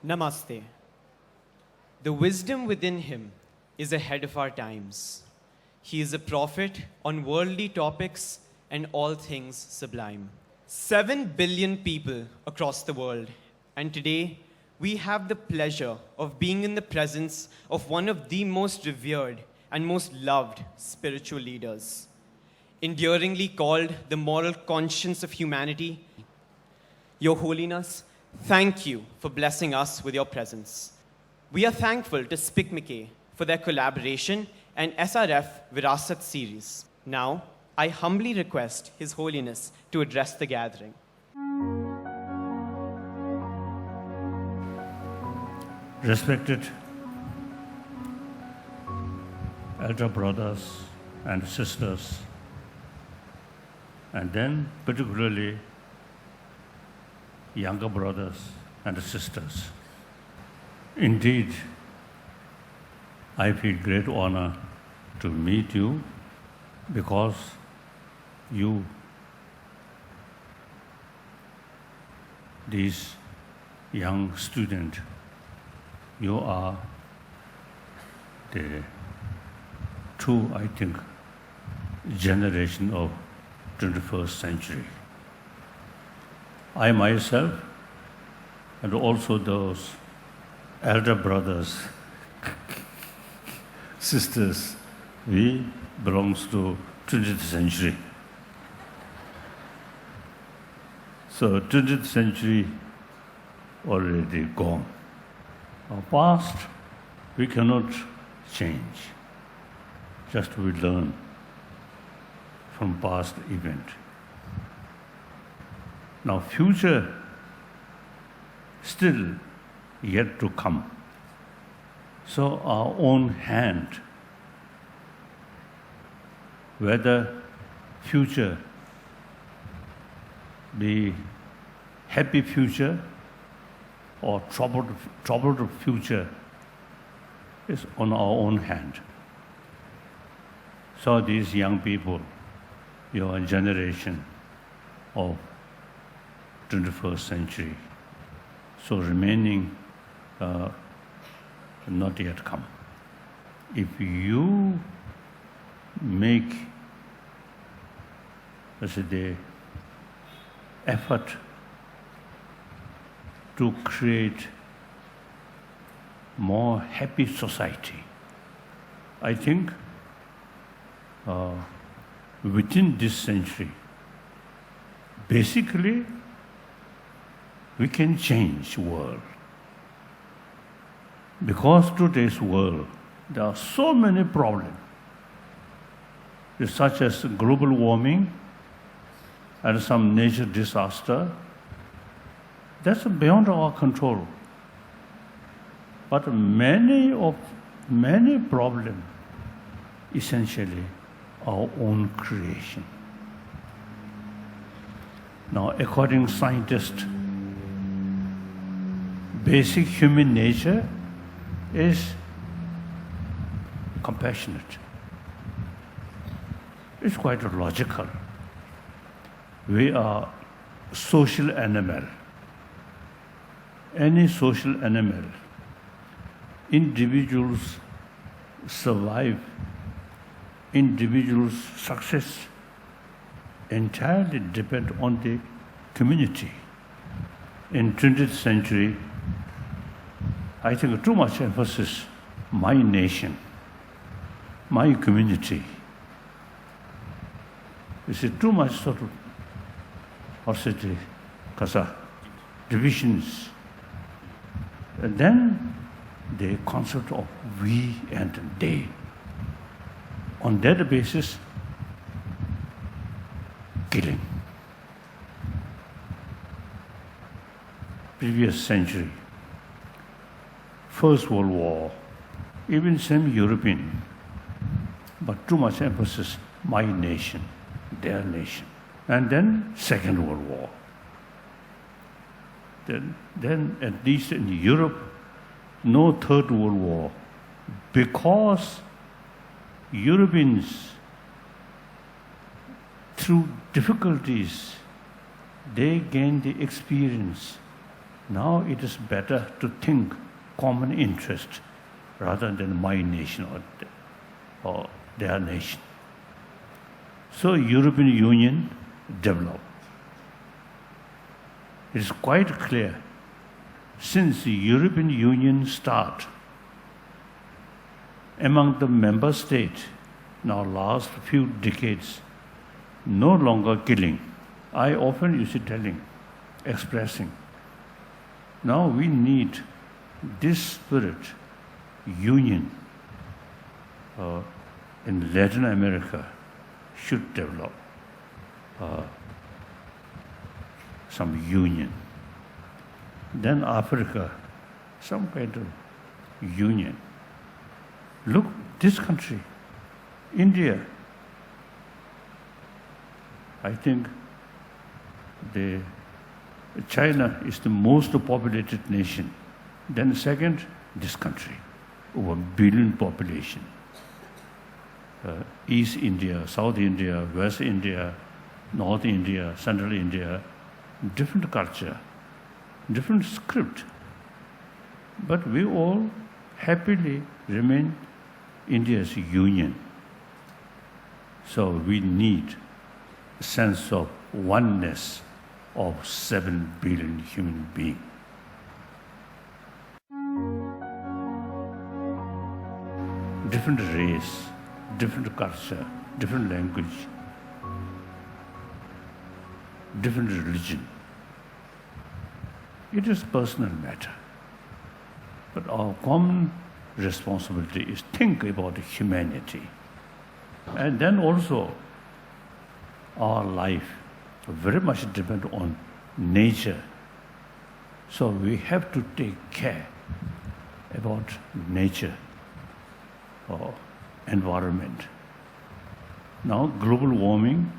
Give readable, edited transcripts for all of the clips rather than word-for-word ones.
Namaste. The wisdom within him is ahead of our times. He is a prophet on worldly topics and all things sublime. 7 billion people across the world, and today we have the pleasure of being in the presence of one of the most revered and most loved spiritual leaders. Enduringly called the moral conscience of humanity, Your Holiness, thank you for blessing us with your presence. We are thankful to SPICMK for their collaboration and SRF Virasat series. Now, I humbly request His Holiness to address the gathering. Respected elder brothers and sisters, and then particularly younger brothers and sisters. Indeed, I feel great honor to meet you because you, these young students, you are the true, I think, generation of 21st century. I myself, and also those elder brothers, sisters, we belongs to 20th century. So 20th century already gone. Our past, we cannot change. Just we learn from past event. Now future still yet to come. So our own hand, whether future be happy future or troubled future is on our own hand. So these young people, your generation of 21st century, so remaining not yet come. If you make, let's say, the effort to create more happy society, I think within this century, basically, we can change the world. Because today's world, there are so many problems, such as global warming and some nature disaster. That's beyond our control. But many problems, essentially, our own creation. Now, according to scientists, basic human nature is compassionate. It's quite logical. We are social animal. Any social animal, individuals survive, individuals' success entirely depend on the community. In 20th century, I think too much emphasis, my nation, my community. You see, too much sort of, hostility, divisions. And then the concept of we and they. On that basis, killing. Previous century, First World War, even same European, but too much emphasis, my nation, their nation. And then Second World War. Then at least in Europe, no Third World War, because Europeans, through difficulties, they gained the experience Now it is better to think common interest rather than my nation or their nation. So European Union developed. It is quite clear, since the European Union start, among the member states, now last few decades, no longer killing. I often used to telling, expressing. Now we need this spirit, union, in Latin America should develop some union. Then Africa, some kind of union. Look, this country, India, I think China is the most populated nation. Then second, this country, over 1 billion population. East India, South India, West India, North India, Central India, different culture, different script. But we all happily remain India's union. So we need a sense of oneness of 7 billion human beings. Different race, different culture, different language, different religion. It is personal matter. But our common responsibility is think about humanity. And then also our life very much depends on nature. So we have to take care about nature or environment. Now global warming,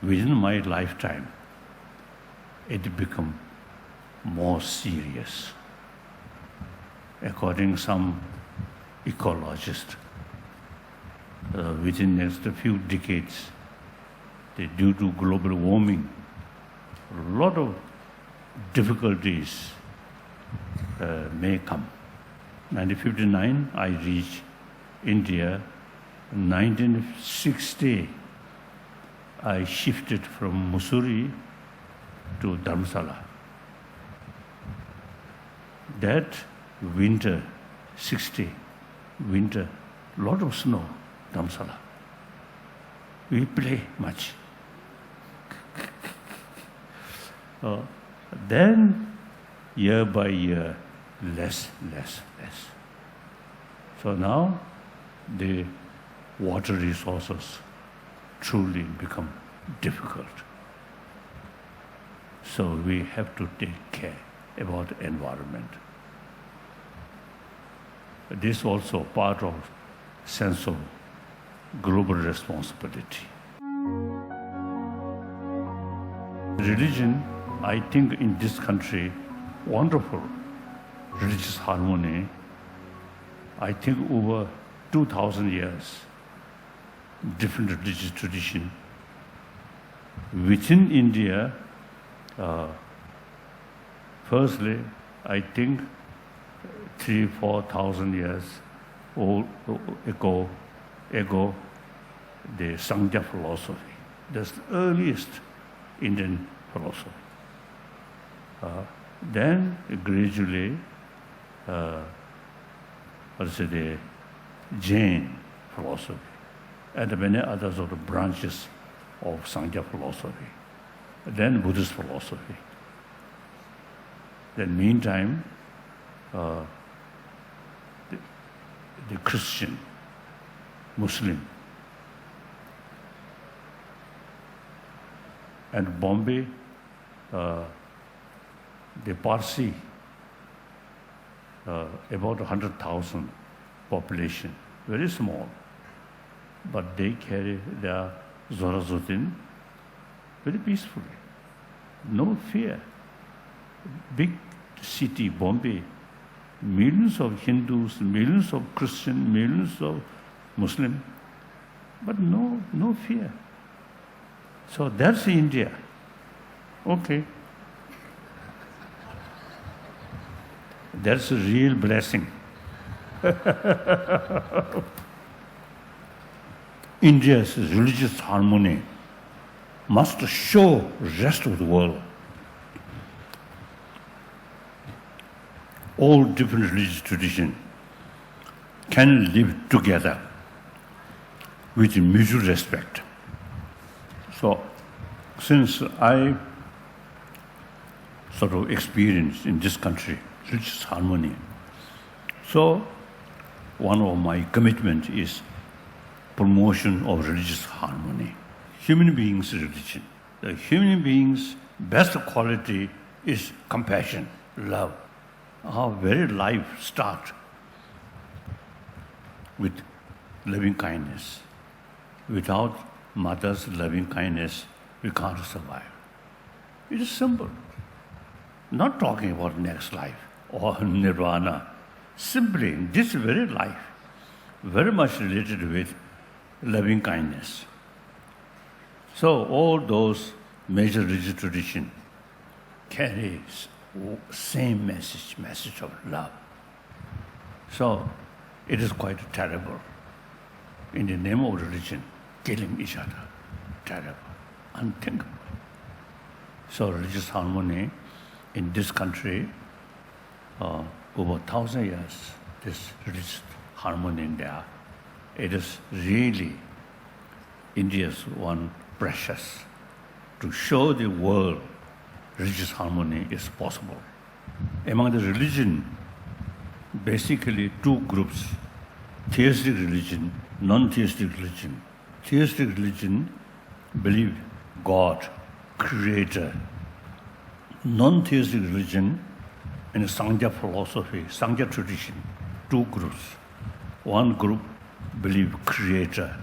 within my lifetime, it become more serious. According to some ecologists, within the next few decades, due to global warming, a lot of difficulties may come. 1959, I reached India. In 1960, I shifted from Mussoorie to Dharamsala. That winter, 60, winter, lot of snow, Dharamsala. We play much. Then, year by year, less. So now, the water resources truly become difficult. So we have to take care about the environment. This is also part of sense of global responsibility. Religion, I think in this country, wonderful religious harmony. I think over 2,000 years, different religious tradition. Within India, firstly, I think 3,000-4,000 years ago, the Sangha philosophy. That's the earliest Indian philosophy. Then gradually, the Jain philosophy, and many other sort of branches of Sangha philosophy. Then Buddhist philosophy. Then meantime, the Christian, Muslim, and Bombay, the Parsi, about 100,000 population, very small, but they carry their Zoroastrian very peacefully, no fear. Big city, Bombay, millions of Hindus, millions of Christians, millions of Muslims, but no fear. So that's India. Okay. That's a real blessing. India's religious harmony must show rest of the world. All different religious traditions can live together with mutual respect. So, since I sort of experienced in this country religious harmony, so one of my commitment is promotion of religious harmony. Human beings' religion. The human beings' best quality is compassion, love. Our very life starts with loving kindness. Without mother's loving kindness, we can't survive. It is simple. Not talking about next life or nirvana. Simply, this very life, very much related with loving kindness. So all those major religious traditions carry same message of love. So it is quite terrible. In the name of religion, killing each other, terrible, unthinkable. So religious harmony in this country, over 1,000 years, this religious harmony in there, it is really India's one precious to show the world religious harmony is possible. Among the religion, basically two groups, theistic religion, non-theistic religion. Theistic religion believe God, creator. Non-theistic religion and Sangha philosophy, Sangha tradition, two groups. One group believe creator.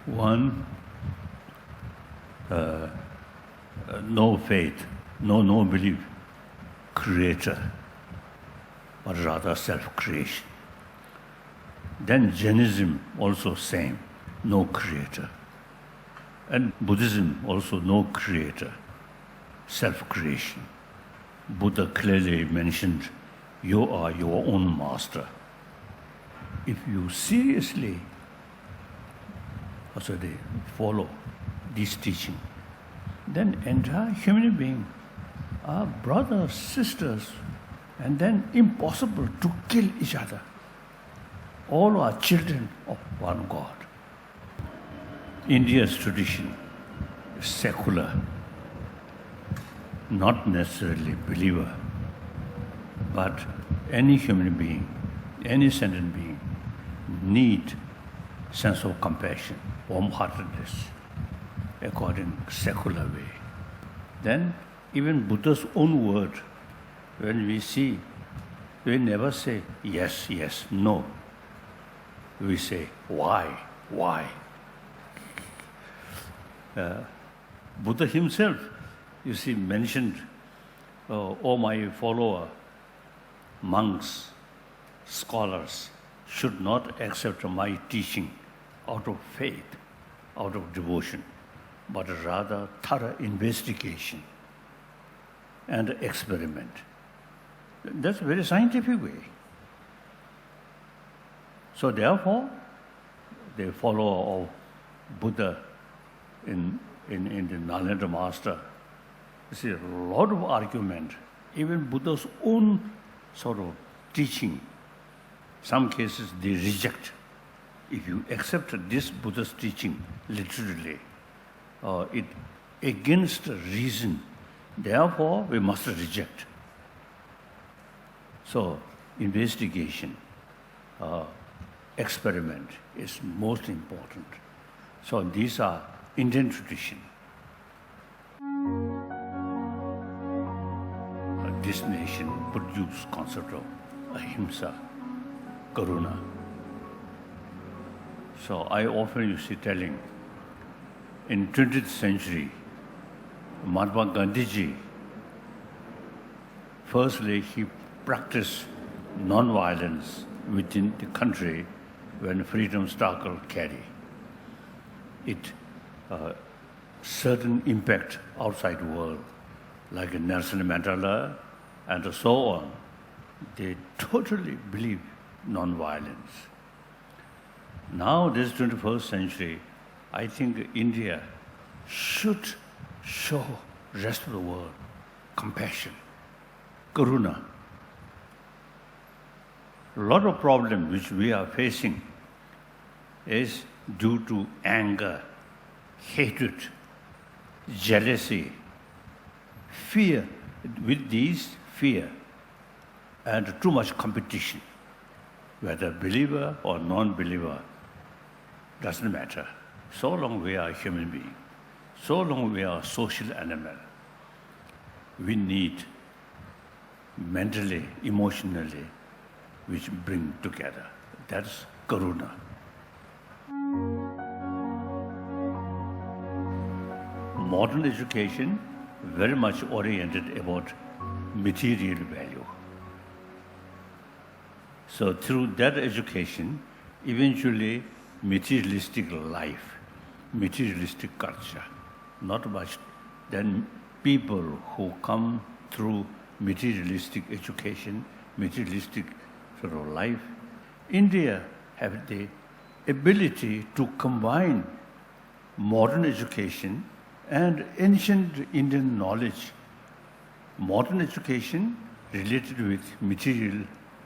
One no faith, no belief, creator, but rather self-creation. Then Jainism also same, no creator. And Buddhism also no creator, self-creation. Buddha clearly mentioned, you are your own master. If you seriously also they follow this teaching, then entire human being are brothers, sisters, and then impossible to kill each other. All are children of one God. India's tradition is secular, not necessarily believer, but any human being, any sentient being need sense of compassion, warm-heartedness, according to secular way. Then even Buddha's own word, when we see, we never say yes, yes, no. We say why. Buddha himself, you see, mentioned, oh my follower, monks, scholars should not accept my teaching out of faith, out of devotion, but rather thorough investigation and experiment. That's a very scientific way. So therefore, the follower of Buddha in the Nalanda Master, you see a lot of argument, even Buddha's own sort of teaching. Some cases they reject. If you accept this Buddha's teaching literally, it against reason, therefore we must reject. So investigation, experiment is most important. So these are Indian tradition. This nation produced concept of ahimsa, karuna. So I often used to telling, in 20th century, Mahatma Gandhiji, firstly he practiced non-violence within the country when freedom struggle carry. It certain impact outside the world, like Nelson Mandela and so on. they totally believe non-violence. Now, this 21st century, I think India should show rest of the world compassion, karuna. A lot of problems which we are facing is due to anger, hatred, jealousy, fear. With these fear and too much competition, whether believer or non-believer, doesn't matter. So long we are human beings, so long we are social animal, we need mentally, emotionally, which bring together. That's karuna. Modern education very much oriented about material value. So through that education, eventually materialistic life, materialistic culture, not much. Then people who come through materialistic education, materialistic sort of life, India have the ability to combine modern education and ancient Indian knowledge. Modern education related with material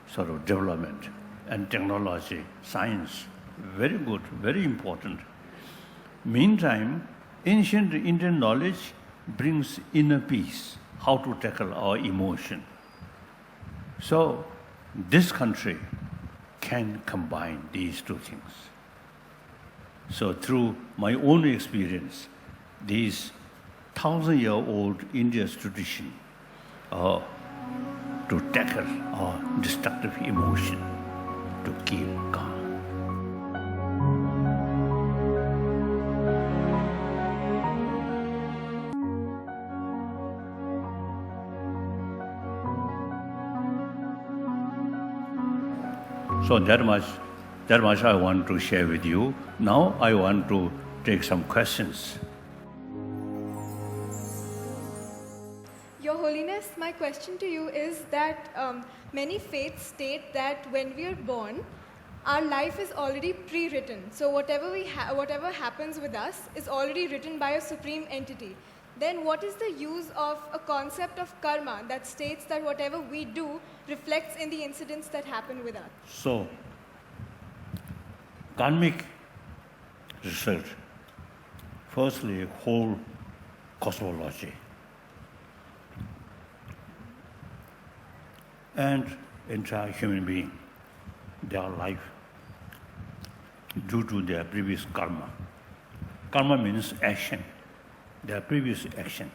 sort of development and technology, science, very good, very important. Meantime, ancient Indian knowledge brings inner peace, how to tackle our emotion. So this country can combine these two things. So through my own experience, these 1,000-year-old India's tradition to tackle our destructive emotion, to keep calm. So that much I want to share with you. Now I want to take some questions. Your Holiness, my question to you is that many faiths state that when we are born, our life is already pre-written. So whatever happens with us is already written by a supreme entity. Then what is the use of a concept of karma that states that whatever we do reflects in the incidents that happen with us? So, karmic research, firstly, whole cosmology, and entire human being, their life, due to their previous karma. Karma means action, their previous action.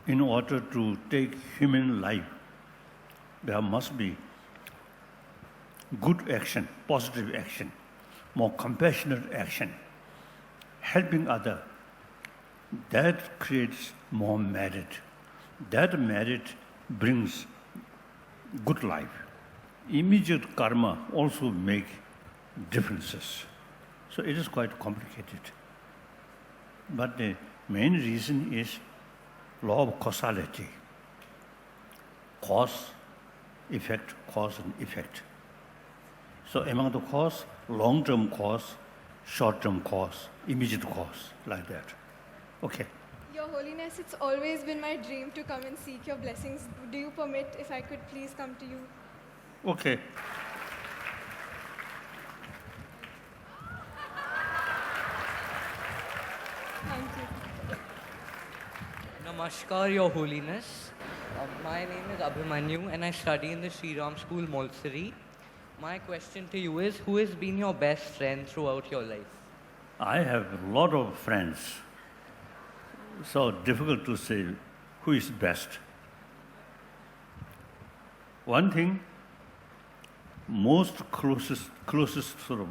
In order to take human life, there must be good action, positive action, more compassionate action, helping others. That creates more merit. That merit brings good life. Immediate karma also make differences. So it is quite complicated. But the main reason is law of causality. Cause, effect, cause and effect. So among the cause, long-term cause, short-term cause, immediate cause, like that. Okay. Your Holiness, it's always been my dream to come and seek your blessings. Do you permit if I could please come to you? Okay. Thank you. Namaskar, Your Holiness. My name is Abhimanyu and I study in the Sri Ram School, Molsari. My question to you is, who has been your best friend throughout your life? I have a lot of friends. So difficult to say who is best. One thing, most closest sort of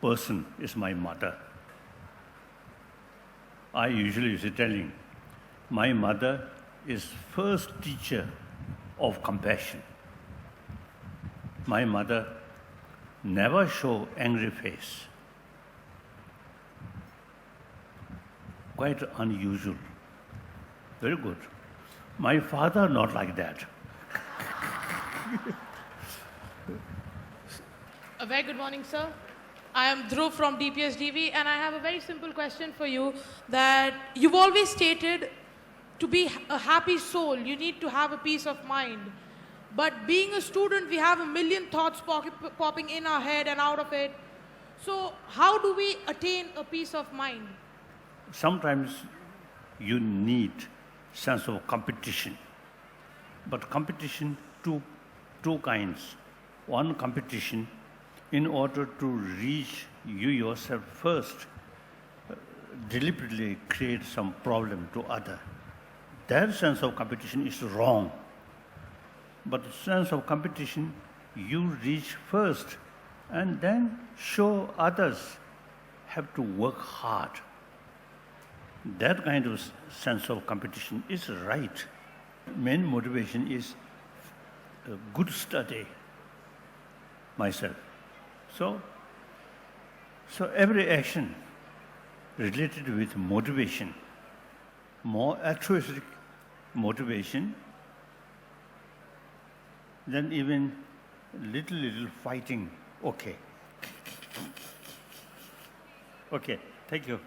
person is my mother. I usually used to telling, my mother is first teacher of compassion. My mother never show angry face. Quite unusual. Very good. My father not like that. A very good morning, sir. I am Dhruv from DPSDV, and I have a very simple question for you. That you've always stated, to be a happy soul, you need to have a peace of mind. But being a student, we have a million thoughts popping in our head and out of it. So how do we attain a peace of mind? Sometimes you need sense of competition. But competition, two kinds. One competition, in order to reach you yourself first, deliberately create some problem to other. That sense of competition is wrong. But the sense of competition, you reach first and then show others have to work hard. That kind of sense of competition is right. Main motivation is a good study myself. So every action related with motivation, more altruistic motivation, then even little fighting, okay. Okay, thank you.